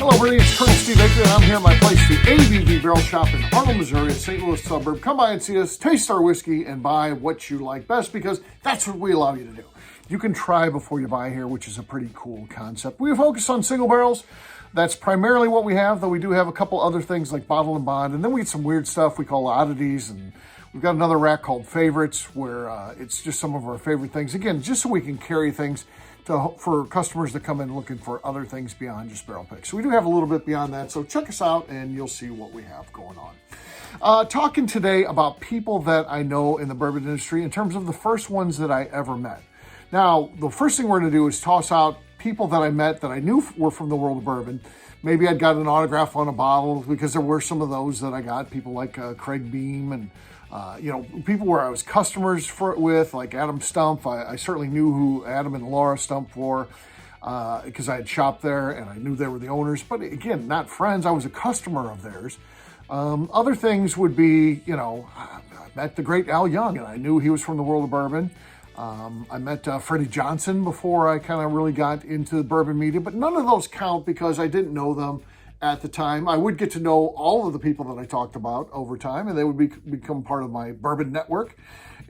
Hello, everybody. It's Colonel Steve Akley, and I'm here at my place, the ABV Barrel Shop in Arnold, Missouri, a St. Louis suburb. Come by and see us, taste our whiskey, and buy what you like best, because that's what we allow you to do. You can try before you buy here, which is a pretty cool concept. We focus on single barrels. That's primarily what we have, though we do have a couple other things like bottle and bond, and then we get some weird stuff we call oddities, and we've got another rack called favorites, where it's just some of our favorite things. Again, just so we can carry things for customers that come in looking for other things beyond just barrel picks. So we do have a little bit beyond that, so check us out and you'll see what we have going on. Talking today about people that I know in the bourbon industry in terms of the first ones that I ever met. Now, the first thing we're going to do is toss out people that I met that I knew were from the world of bourbon. Maybe I'd got an autograph on a bottle, because there were some of those that I got. People like Craig Beam and people where I was customers with, like Adam Stumpf. I certainly knew who Adam and Laura Stumpf were because I had shopped there and I knew they were the owners. But again, not friends. I was a customer of theirs. Other things would be, I met the great Al Young, and I knew he was from the world of bourbon. I met Freddie Johnson before I kind of really got into the bourbon media, but none of those count because I didn't know them at the time. I would get to know all of the people that I talked about over time, and they would become part of my bourbon network.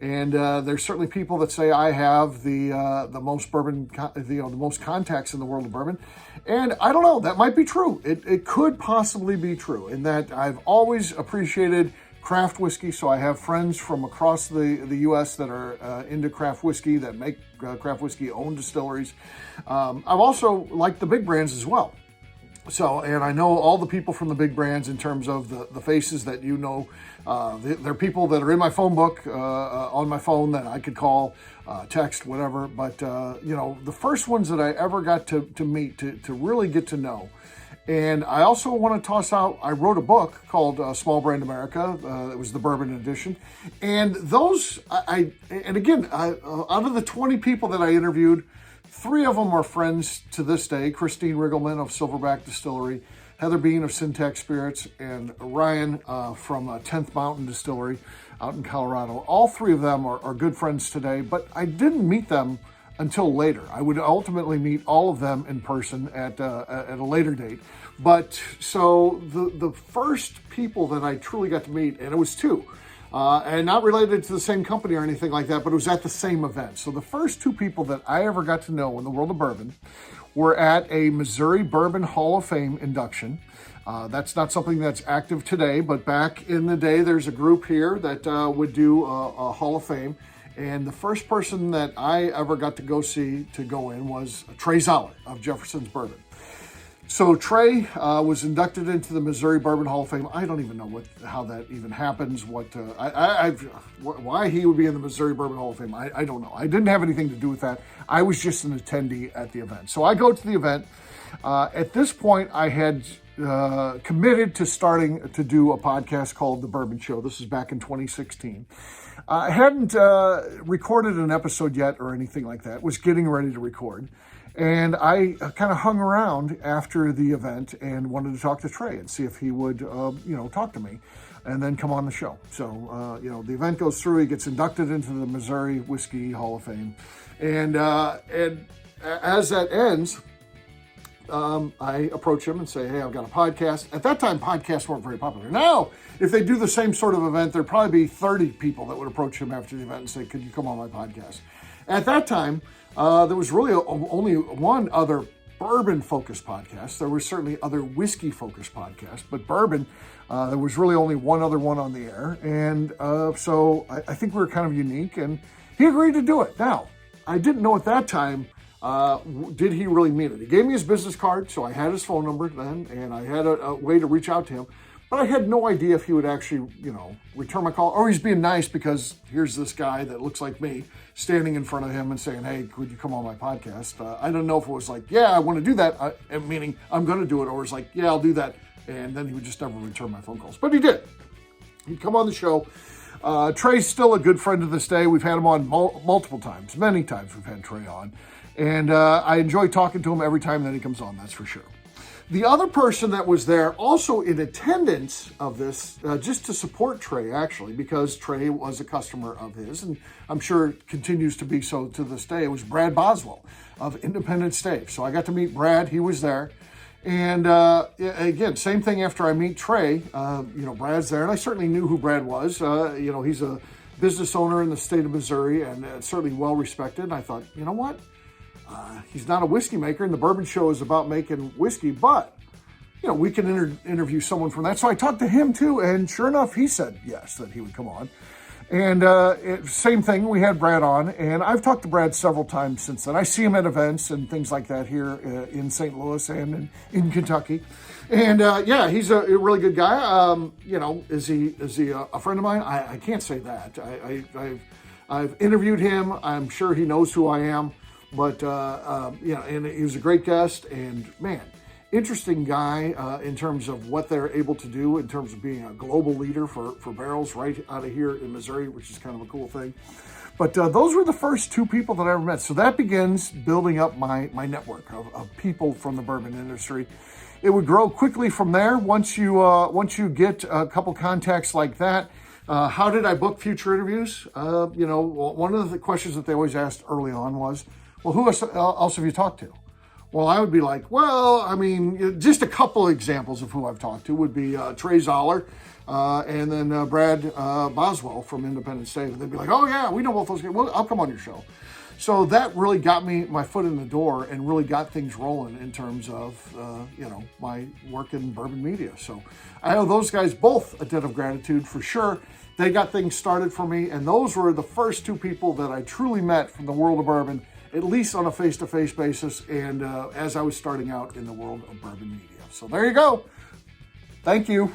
And there's certainly people that say I have the most bourbon, the most contacts in the world of bourbon. And I don't know, that might be true. It could possibly be true, in that I've always appreciated craft whiskey. So I have friends from across the U.S. that are into craft whiskey, that make craft whiskey, own distilleries. I've also liked the big brands as well. So, and I know all the people from the big brands in terms of the faces that you know. They're people that are in my phone book, on my phone, that I could call, text, whatever. But, the first ones that I ever got to meet, to really get to know. And I also want to toss out, I wrote a book called Small Brand America. It was the bourbon edition. And those, out of the 20 people that I interviewed, 3 of them are friends to this day. Christine Riggleman of Silverback Distillery, Heather Bean of Syntax Spirits, and Ryan from 10th Mountain Distillery out in Colorado. All 3 of them are good friends today, but I didn't meet them until later. I would ultimately meet all of them in person at a later date. But so the first people that I truly got to meet, and it was 2, and not related to the same company or anything like that, but it was at the same event. So the first 2 people that I ever got to know in the world of bourbon were at a Missouri Bourbon Hall of Fame induction. That's not something that's active today, but back in the day, there's a group here that would do a Hall of Fame. And the first person that I ever got to go in was Trey Zoller of Jefferson's Bourbon. So Trey was inducted into the Missouri Bourbon Hall of Fame. I don't even know how that even happens. Why he would be in the Missouri Bourbon Hall of Fame, I don't know. I didn't have anything to do with that. I was just an attendee at the event. So I go to the event. At this point, I had committed to starting to do a podcast called The Bourbon Show. This is back in 2016. I hadn't recorded an episode yet or anything like that. Was getting ready to record. And I kind of hung around after the event and wanted to talk to Trey and see if he would, talk to me and then come on the show. So, the event goes through. He gets inducted into the Missouri Whiskey Hall of Fame. And as that ends, I approach him and say, hey, I've got a podcast. At that time, podcasts weren't very popular. Now, if they do the same sort of event, there'd probably be 30 people that would approach him after the event and say, could you come on my podcast? At that time, there was really only one other bourbon-focused podcast. There were certainly other whiskey-focused podcasts, but bourbon, there was really only one other one on the air. And so I think we were kind of unique, and he agreed to do it. Now, I didn't know at that time, did he really mean it? He gave me his business card, so I had his phone number then, and I had a way to reach out to him. But I had no idea if he would actually, return my call, or he's being nice because here's this guy that looks like me standing in front of him and saying, hey, could you come on my podcast? I don't know if it was like, yeah, I want to do that, meaning I'm going to do it, or it's like, yeah, I'll do that. And then he would just never return my phone calls. But he did. He'd come on the show. Trey's still a good friend to this day. We've had him on multiple times. Many times we've had Trey on. And I enjoy talking to him every time that he comes on, that's for sure. The other person that was there also in attendance of this, just to support Trey, actually, because Trey was a customer of his, and I'm sure continues to be so to this day, it was Brad Boswell of Independent Stave. So I got to meet Brad. He was there. And again, same thing after I meet Trey. Brad's there, and I certainly knew who Brad was. He's a business owner in the state of Missouri, and certainly well respected. And I thought, you know what? He's not a whiskey maker, and the Bourbon Show is about making whiskey, but we can interview someone from that. So I talked to him too, and sure enough, he said yes, that he would come on. And same thing, we had Brad on, and I've talked to Brad several times since then. I see him at events and things like that here in St. Louis and in Kentucky. And he's a really good guy. Is he a friend of mine? I can't say that. I've interviewed him. I'm sure he knows who I am. But and he was a great guest, and man, interesting guy in terms of what they're able to do in terms of being a global leader for barrels right out of here in Missouri, which is kind of a cool thing. But those were the first two people that I ever met. So that begins building up my network of people from the bourbon industry. It would grow quickly from there. Once you get a couple contacts like that, how did I book future interviews? One of the questions that they always asked early on was, well, who else have you talked to? Well, I would be like, just a couple examples of who I've talked to would be Trey Zoller and then Brad Boswell from Independent State. And they'd be like, oh, yeah, we know both those guys. Well, I'll come on your show. So that really got me my foot in the door and really got things rolling in terms of, my work in bourbon media. So I owe those guys both a debt of gratitude for sure. They got things started for me, and those were the first two people that I truly met from the world of bourbon, at least on a face-to-face basis, and as I was starting out in the world of bourbon media. So there you go. Thank you.